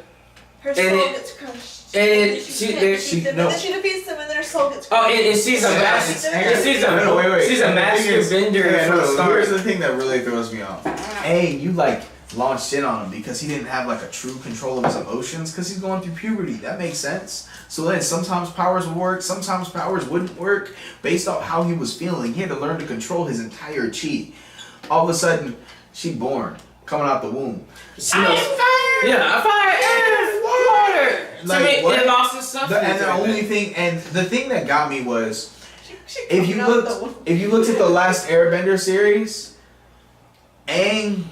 Her soul and it- gets crushed. and then she- she can't there- defeat she- them, no. and then she defeats them, and then her soul gets Oh, crushed. and she's a Yeah, master. it's- She's No, wait. She's a The master thing is- bender Yeah, from no, the start. here's the thing that really throws me off. A, you like launched in on him because he didn't have like a true control of his emotions because he's going through puberty. That makes sense. So then sometimes powers would work, sometimes powers wouldn't work based off how he was feeling. He had to learn to control his entire chi. All of a sudden, she born, coming out the womb. Yeah, fire, water. Like, So it what? lost its substance. And the right only there. thing, and the thing that got me was She if you coming out the looked, womb. if you looked at the last Airbender series, Aang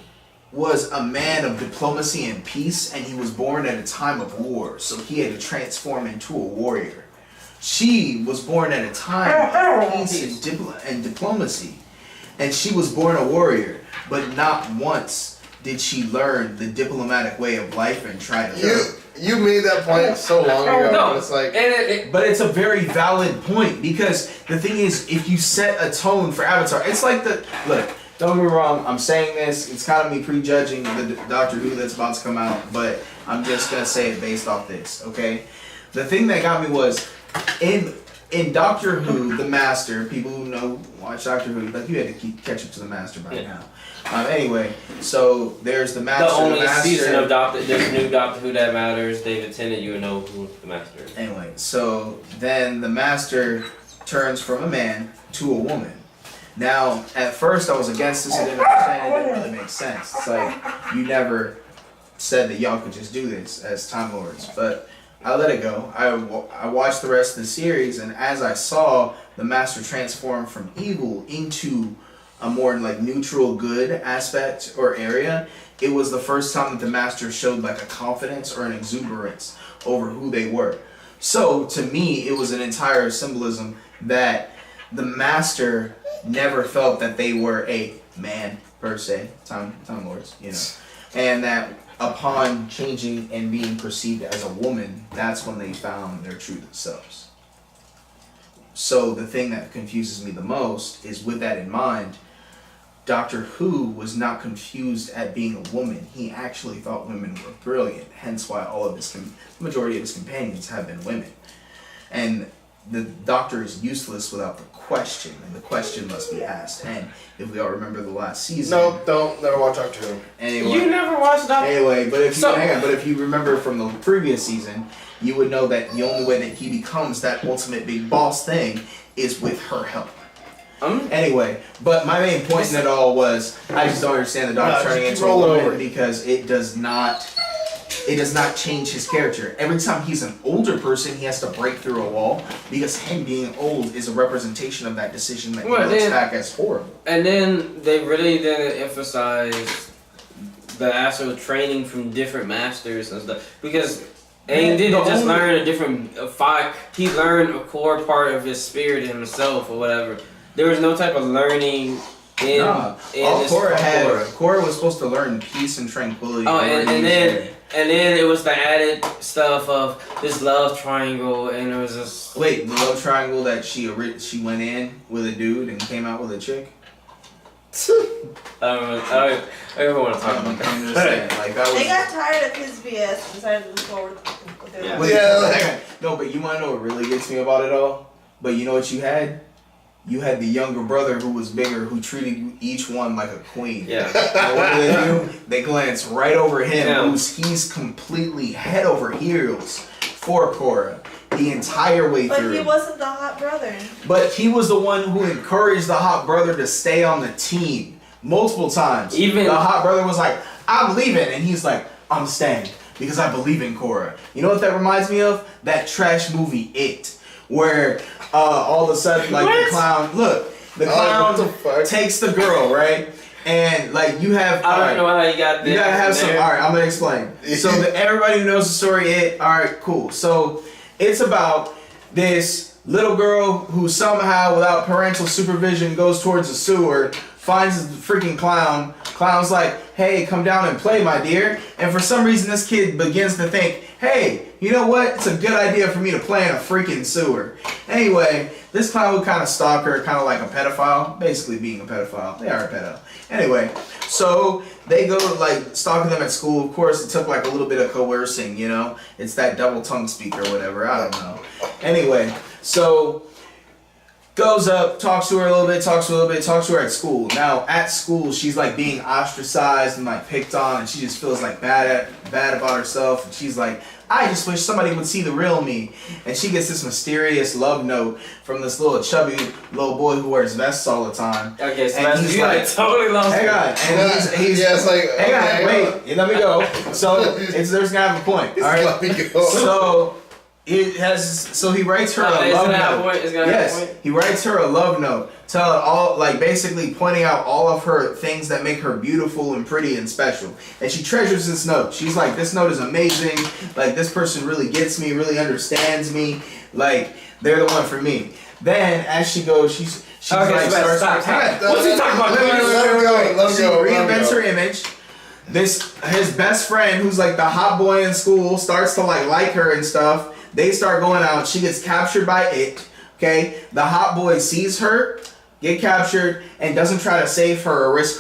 was a man of diplomacy and peace, and he was born at a time of war, so he had to transform into a warrior. She was born at a time of peace and diplomacy, and she was born a warrior, but not once did she learn the diplomatic way of life and try to. You made that point so long ago. No, and it's like But it's a very valid point because the thing is, if you set a tone for Avatar, it's like look. Don't get me wrong. I'm saying this. It's kind of me prejudging the Doctor Who that's about to come out, but I'm just gonna say it based off this. Okay. The thing that got me was in Doctor Who, the Master. People who know watch Doctor Who, like you had to catch up to the Master by now. Anyway, so there's the Master. The only Master. season of there's new Doctor Who that matters. David Tennant, you would know who the Master is. Anyway, so then the Master turns from a man to a woman. Now, at first I was against this, I didn't understand it, didn't really make sense. It's like, you never said that y'all could just do this as Time Lords, but I let it go. I watched the rest of the series, and as I saw the Master transform from evil into a more like neutral good aspect or area, it was the first time that the Master showed like a confidence or an exuberance over who they were. So, to me, it was an entire symbolism that the Master never felt that they were a man per se, Time Lords, you know, and that upon changing and being perceived as a woman, that's when they found their true selves. So the thing that confuses me the most is, with that in mind, Doctor Who was not confused at being a woman. He actually thought women were brilliant, hence why all of the majority of his companions have been women. And the Doctor is useless without the question, and the question must be asked. And if we all remember the last season, never watch Doctor Who. Anyway, You never watched Doctor Who? anyway, but if you So- but if you remember from the previous season, you would know that the only way that he becomes that ultimate big boss thing is with her help. Anyway, but my main point in it all was I just don't understand the Doctor No, turning just into a roll it woman over. because it does not change his character. Every time he's an older person, he has to break through a wall because him being old is a representation of that decision that he Well, looks then- back as horrible. And then they really didn't emphasize the actual training from different masters and stuff, because Aang didn't just learn a different fight. He learned a core part of his spirit in himself or whatever. There was no type of learning in All this Korra was supposed to learn peace and tranquility. Oh, and then it was the added stuff of this love triangle, and it was just Wait, the love triangle that she went in with a dude and came out with a chick? I don't want to talk about that. I'm just saying, like that was. They got tired of his BS and decided to move forward with their Yeah. lives. Yeah. No, but you wanna know what really gets me about it all? But you know what you had? You had the younger brother who was bigger, who treated each one like a queen. Yeah. And what do they do? They glance right over him, Yeah. he's completely head over heels for Korra the entire way But through. he wasn't the hot brother. But he was the one who encouraged the hot brother to stay on the team multiple times. Even- the hot brother was like, "I'm leaving," and he's like, "I'm staying because I believe in Korra." You know what that reminds me of? That trash movie It, where all of a sudden like the clown what the fuck? takes the girl, right? And like you have I don't know how you got there. you gotta have some. Alright, I'm gonna explain. So everybody who knows the story, alright, cool. So it's about this little girl who somehow, without parental supervision, goes towards the sewer, finds the freaking clown. Clown's like, hey, come down and play, my dear. And for some reason, this kid begins to think, hey, you know what? It's a good idea for me to play in a freaking sewer. Anyway, this clown would kind of stalk her, kind of like a pedophile, basically being a pedophile. They are a pedo. Anyway, so they go like stalking them at school. Of course, it took like a little bit of coercing, you know? It's that double tongue speak or whatever. I don't know. Anyway, so goes up, talks to her a little bit, talks to her at school. Now, at school, she's like being ostracized and like picked on, and she just feels like bad about herself. And she's like, I just wish somebody would see the real me. And she gets this mysterious love note from this little chubby little boy who wears vests all the time. Okay, so and he's like, totally lost. hang on, and he's yeah, it's like, hang on, wait, let me go. So there's gonna have a point. All right. Let me go. So he writes her a love note. He writes her a love note, telling all, like basically pointing out all of her things that make her beautiful and pretty and special. And she treasures this note. She's like, this note is amazing. Like this person really gets me, really understands me. Like they're the one for me. Then as she goes, she's okay, like so starts. What you talking about? She reinvents her image. His best friend, who's like the hot boy in school, starts to like her and stuff. They start going out. She gets captured by it. Okay, the hot boy sees her get captured and doesn't try to save her or risk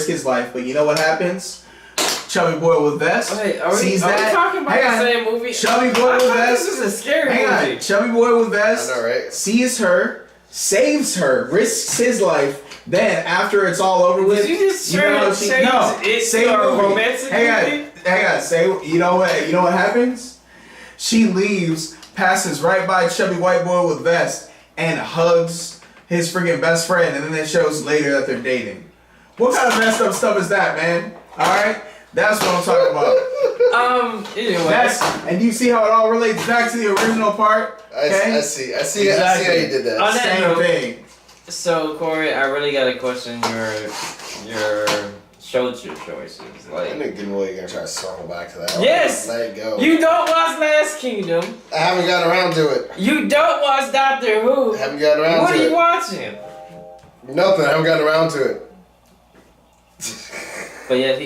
his life. But you know what happens? Chubby boy with vest sees that. We talking about the same movie? Chubby boy with vest. This is a scary movie. Chubby boy with vest. I know, right? Sees her, saves her, risks his life. Then after it's all over with, you just say a romantic movie? Hang on. Say you know what happens? She leaves, passes right by chubby white boy with vest, and hugs his freaking best friend, and then it shows later that they're dating. What kind of messed up stuff is that, man? Alright? That's what I'm talking about. Anyway. And you see how it all relates back to the original part? Okay? I see exactly. I see how you did that. On that Same note, thing. So Corey, I really gotta question your show choices. Like, I think you're gonna try to circle back to that. Yes! Let it go. You don't watch Last Kingdom. I haven't gotten around to it. You don't watch Doctor Who. I haven't gotten around What to it. are you watching? Nothing. I haven't gotten around to it. But yet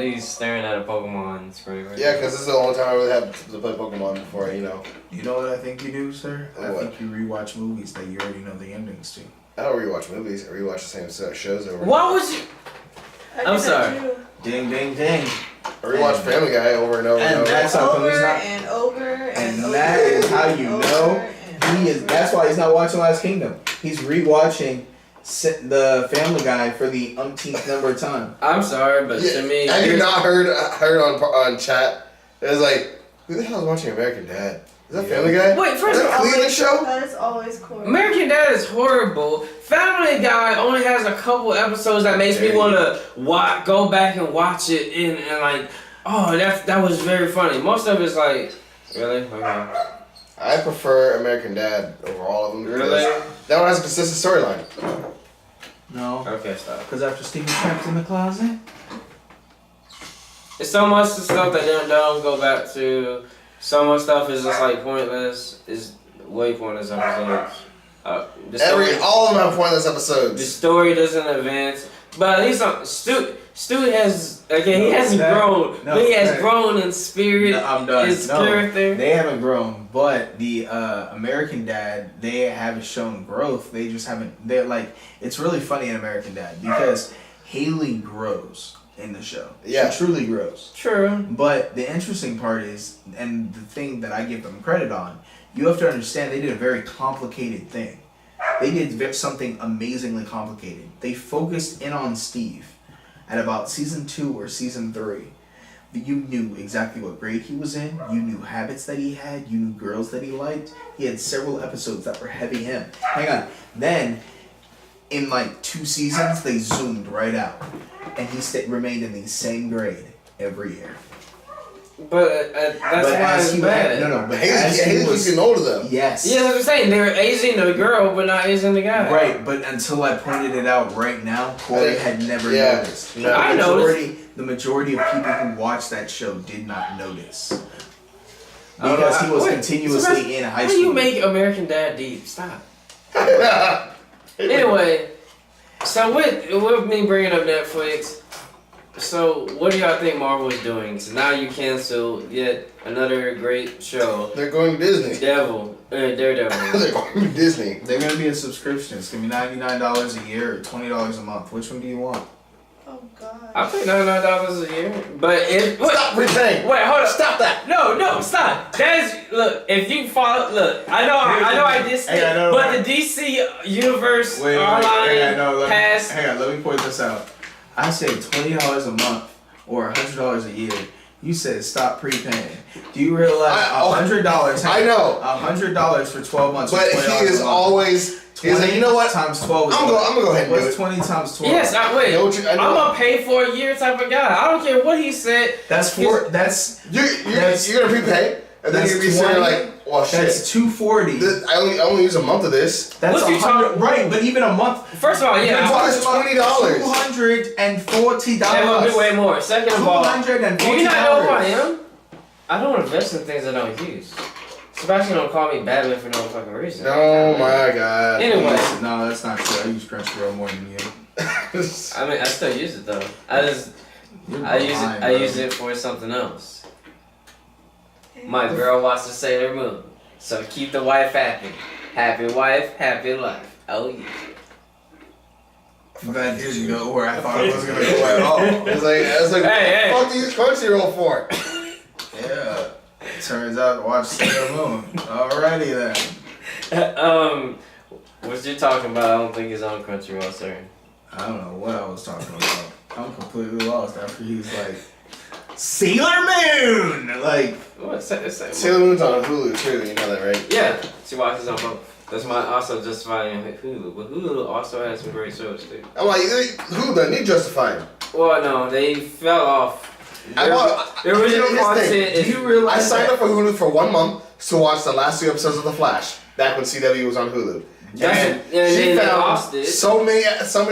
he's staring at a Pokemon screen right Yeah, because this is the only time I really have to play Pokemon before, you know. You know what I think you do, sir? I What? think you rewatch movies that you already know the endings to. I don't rewatch movies. I rewatch the same set of shows over. What was you? I'm sorry. Ding, ding, ding. I rewatch Family Guy over and over and And over. that's how come he's not. And over and over. That is how you and know over and he is. That's why he's not watching Last Kingdom. He's rewatching the Family Guy for the umpteenth number of time. I'm sorry, but to me, have you not heard on chat? It was like, who the hell is watching American Dad? Is that Family Guy? Wait, first is of that all, a Cleveland show? That is always Corey. American Dad is horrible. Family Guy only has a couple episodes that makes me want to go back and watch it and like, oh, that was very funny. Most of it's like, really? Okay. I prefer American Dad over all of them. Really? That one has a consistent storyline. No. Okay, stop. Because after Stephen trapped in the closet. It's so much stuff that they don't go back to. So much stuff is just like pointless. Is way pointless episodes. All of them have pointless episodes. The story doesn't advance, but at least Stu has he hasn't grown, but he has grown in spirit. No, I'm done. His character. They haven't grown, but the American Dad, they have shown growth. They just haven't. They're like, it's really funny in American Dad because Haley grows in the show. Yeah, she truly grows. True. But the interesting part is, and the thing that I give them credit on, you have to understand they did a very complicated thing. They did something amazingly complicated. They focused in on Steve at about season 2 or season 3. You knew exactly what grade he was in. You knew habits that he had. You knew girls that he liked. He had several episodes that were heavy him. Hang on. Then, in like 2 seasons, they zoomed right out. And he remained in the same grade every year. But that's why it's bad. But as he Haley was getting older though. yes. Yeah, that's what I'm saying. They were Asian the girl, but not Asian the guy. Right, but until I pointed it out right now, Corey had never noticed. No, I noticed. The majority of people who watched that show did not notice. Because he was continuously in high school. How do you make American Dad deep? Stop. Anyway, so with me bringing up Netflix, so what do y'all think Marvel is doing? So now you canceled yet another great show. They're going to Disney. Daredevil. They're going to Disney. They're going to be a subscription. It's going to be $99 a year or $20 a month. Which one do you want? Oh God. I'll pay $99 a year, but if Stop repaying. Wait, hold up. Stop that. No, stop. Look. If you follow, I know I did, but the DC universe online has. Hang on, let me point this out. I said $20 a month or $100 a year. You said stop prepaying. Do you realize $100? I know. $100 for 12 months. But he is always. He's like, you know what? Times 12 is I'm gonna go ahead and do it. What's 20 times 12? Yes, wait. I know. I'm gonna pay for a year type of guy. I don't care what he said. That's you're gonna prepay, and then you're gonna be sitting there like, well, shit. That's $240. I only use a month of this. That's What you talking? right, but even a month. First of all, yeah, It's $20. $240. that would be way more. Second of all, do you not know who I am? I don't invest in things I don't use. Sebastian don't call me Batman for no fucking reason. Oh my god. Anyway. No, that's not true. I use Crunchyroll more than you. I mean, I still use it though. I use it for something else. My girl wants to Sailor Moon, so keep the wife happy. Happy wife, happy life. Oh yeah. That didn't go where I thought it was gonna go at all. I was like, Hey. what the fuck do you use Crunchyroll for? Yeah. Turns out to watch Sailor Moon. Alrighty then. What you talking about? I don't think it's on Crunchyroll, sir. I don't know what I was talking about. I'm completely lost after he was like, Sailor Moon! Like, What? Sailor Moon's on Hulu too, you know that, right? Yeah, she watches on both. That's my also justifying Hulu, but Hulu also has some great shows too. I'm like, Hulu doesn't need justifying. Well, no, they fell off. The original Here's the content thing. is. do you realize I signed up for Hulu for 1 month to watch the last 2 episodes of The Flash, back when CW was on Hulu. And she they found lost it. so many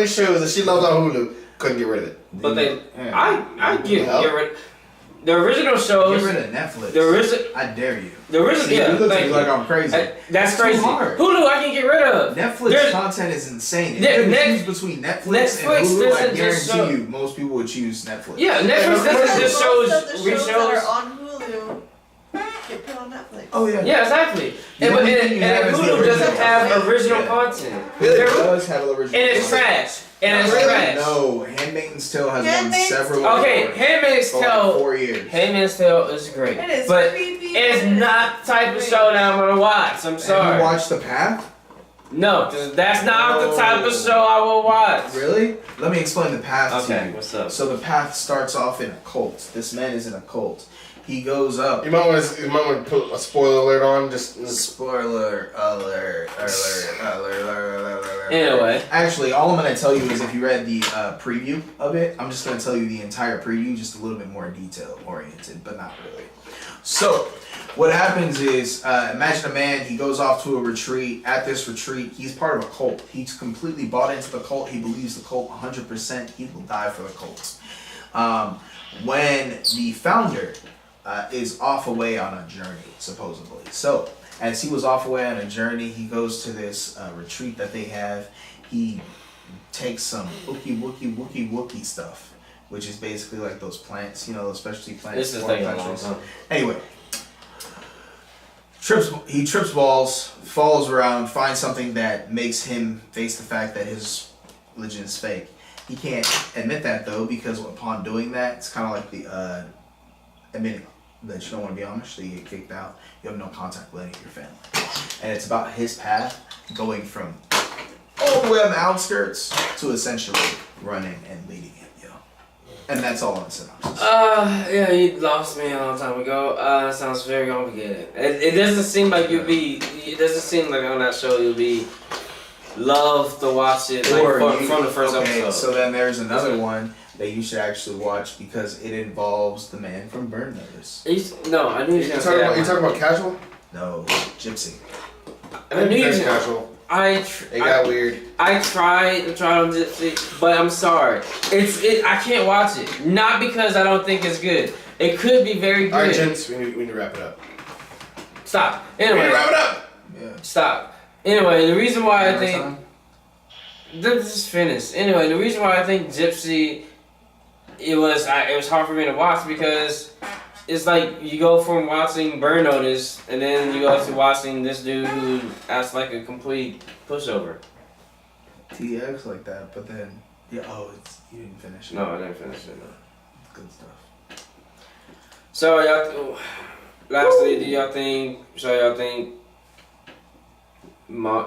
shows that she loved on Hulu, couldn't get rid of it. But I get rid. The original shows. Get rid of Netflix. The original. I dare you. The original. See, Yeah, you look at thank me you. like I'm crazy. That's It's crazy. too hard. Hulu, I can get rid of. Netflix content is insane. If you choose between Netflix and Hulu, I guarantee you most people would choose Netflix. Yeah, Netflix doesn't just Most of the shows that re-shows. are on Hulu get put on Netflix. Oh yeah. Yeah, exactly. The And only thing you have is the Hulu doesn't original. have original Yeah. content. It does have original. And it's trash. And it's Really? trash. No, Handmaid's Tale has won Handmaid's- several. Okay, awards Handmaid's for like Tale. 4 years. Handmaid's Tale is great. It is but creepy. it's not the type of show that I'm gonna watch. I'm Have sorry. you watched The Path? No, 'cause that's not the type of show I will watch. Really? Let me explain The Path to Okay, you. what's up? So The Path starts off in a cult. This man is in a cult. He goes up. You might want to put a spoiler alert on. Just Spoiler alert. Anyway. Actually, all I'm going to tell you is if you read the preview of it, I'm just going to tell you the entire preview, just a little bit more detail oriented, but not really. So, what happens is, imagine a man, he goes off to a retreat. At this retreat, he's part of a cult. He's completely bought into the cult. He believes the cult 100%. He will die for the cult. When the founder is off away on a journey, supposedly. So, as he was off away on a journey, he goes to this retreat that they have. He takes some wookie stuff, which is basically like those plants, you know, those specialty plants. This is taking a long time. Anyway, he trips balls, falls around, finds something that makes him face the fact that his religion is fake. He can't admit that though, because upon doing that, it's kind of like the admitting that you don't want to be Amish, so you get kicked out. You have no contact with any of your family. And it's about his path going from all the way on the outskirts to essentially running and leading him, yo. And that's all on the synopsis. Yeah, you lost me a long time ago. It sounds very complicated. It doesn't seem like it doesn't seem like on that show you'll be love to watch it like, from the first episode. So then there's another one. that you should actually watch because it involves the man from Burn Notice. No, I knew he was You gonna say that. talking about casual? No, Gypsy. I knew he was gonna. casual. It It got weird. I tried to try on Gypsy, but I'm sorry. I can't watch it. Not because I don't think it's good. It could be very good. Alright, gents, we need to wrap it up. Stop. We need Anyway. to wrap it up! Yeah. Stop. Anyway, the reason why I think. Time? Let's just finish. Anyway, the reason why I think Gypsy, it was hard for me to watch because it's like you go from watching Burn Notice and then you go to watching this dude who acts like a complete pushover. TX like that, but then you didn't finish it. No, I didn't finish it. No. Good stuff. So y'all. Lastly, do y'all think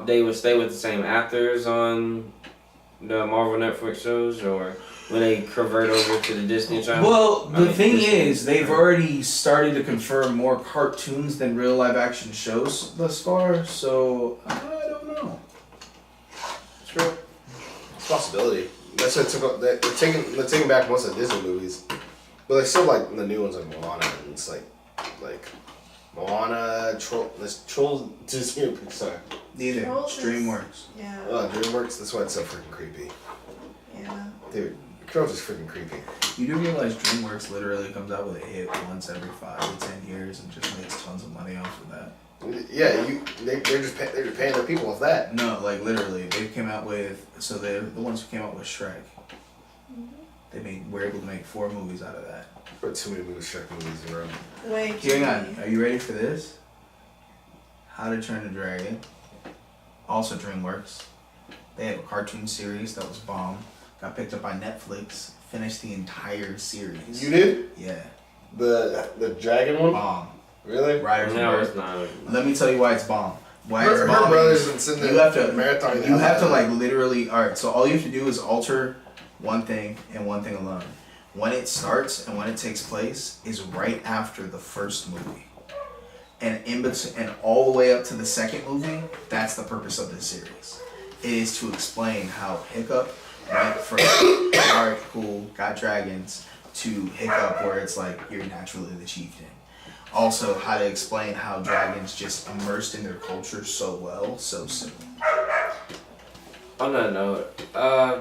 they would stay with the same actors on the Marvel Netflix shows, or will they convert over to the Disney channel? Well, the thing Disney. is, they've already started to confirm more cartoons than real live action shows thus far, so I don't know. Sure. It's a possibility. That's what they're taking back most of the Disney movies. But they still like the new ones like Moana, and it's like Moana, Trolls, Disney or Pixar. Neither. Trolls is- DreamWorks. Yeah. Oh, DreamWorks, that's why it's so freaking creepy. Yeah. Dude, Trolls is freaking creepy. You do realize DreamWorks literally comes out with a hit once every 5 to 10 years and just makes tons of money off of that. Yeah, they're just paying their people off that. No, like literally, they came out with they're the ones who came out with Shrek. Were able to make 4 movies out of that. Or too many Shrek movies in a row. Way too Hang many. on, are you ready for this? How to Train a Dragon. Also DreamWorks. They have a cartoon series that was bomb. Got picked up by Netflix. Finished the entire series. You did? Yeah. The dragon one? Bomb. Really? Riders of No, it's Earth. not. Let me tell you why it's bomb. Why it's Her bomb brothers is been sitting there you have to marathon. you have to like literally. All right, so all you have to do is alter one thing and one thing alone. When it starts and when it takes place is right after the first movie, and in between and all the way up to the second movie. That's the purpose of this series. It is to explain how Hiccup went from alright, cool, got dragons to Hiccup where it's like you're naturally the chieftain. Also, how to explain how dragons just immersed in their culture so well, so soon. On that note,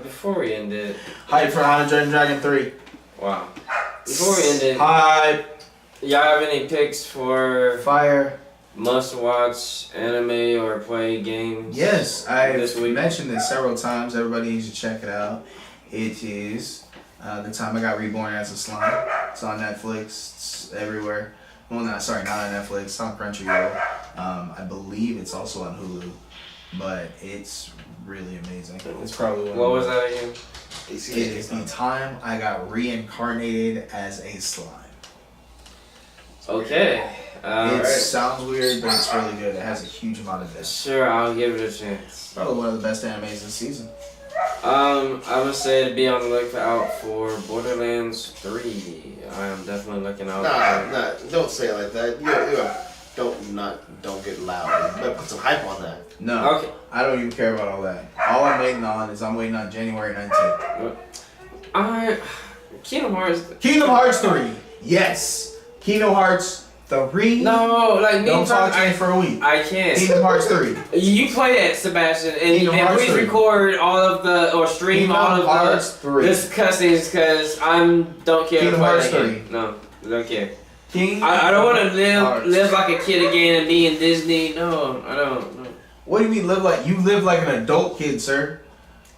before we end it, Hype for How to Train a Dragon 3. wow. Before we end it, Hype. y'all have any picks for Fire. must-watch anime or play games? Yes, This I've week. mentioned this several times. Everybody needs to check it out. It is The Time I Got Reborn as a Slime. It's on Netflix. It's everywhere. Well, not on Netflix. It's on Crunchyroll. I believe it's also on Hulu. But it's really amazing. It's probably one What of was that again? It is The Time I Got Reincarnated as a Slime. Okay. It sounds weird, but it's really good. It has a huge amount of depth. Sure, I'll give it a chance. Probably one of the best animes this season. I would say to be on the lookout for Borderlands 3. I am definitely looking out for Nah, don't say it like that. Don't get loud. You gotta put some hype on that. No, Okay. I don't even care about all that. All I'm waiting on is January 19th. Kingdom Hearts. Kingdom Hearts 3. Yes. Kingdom Hearts 3. No, like me. Don't talk to me for a week. I can't. Kingdom Hearts 3. You play that, Sebastian, and Kingdom Hearts please 3. record all of the or stream Kingdom all of Hearts the 3. discussings because don't care. Kingdom to play Hearts that 3. game. No, don't care. Kingdom I don't want to Hearts. live like a kid again and be in Disney. No, I don't. No. What do you mean live like? You live like an adult kid, sir.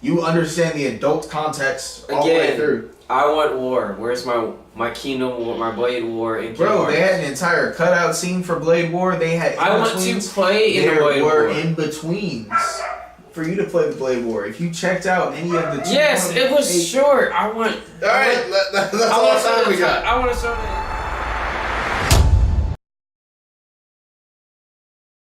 You understand the adult context all the way Again, through. I want war. Where's my Kingdom War, my Blade War in Kingdom Bro, Hearts? they had an entire cutout scene for Blade War. They had I want to in-betweens. play in the There Blade were War. in-betweens for you to play the Blade War. If you checked out any of the Yes, it was short. I want. Alright, that's all the time we got. I want to show that.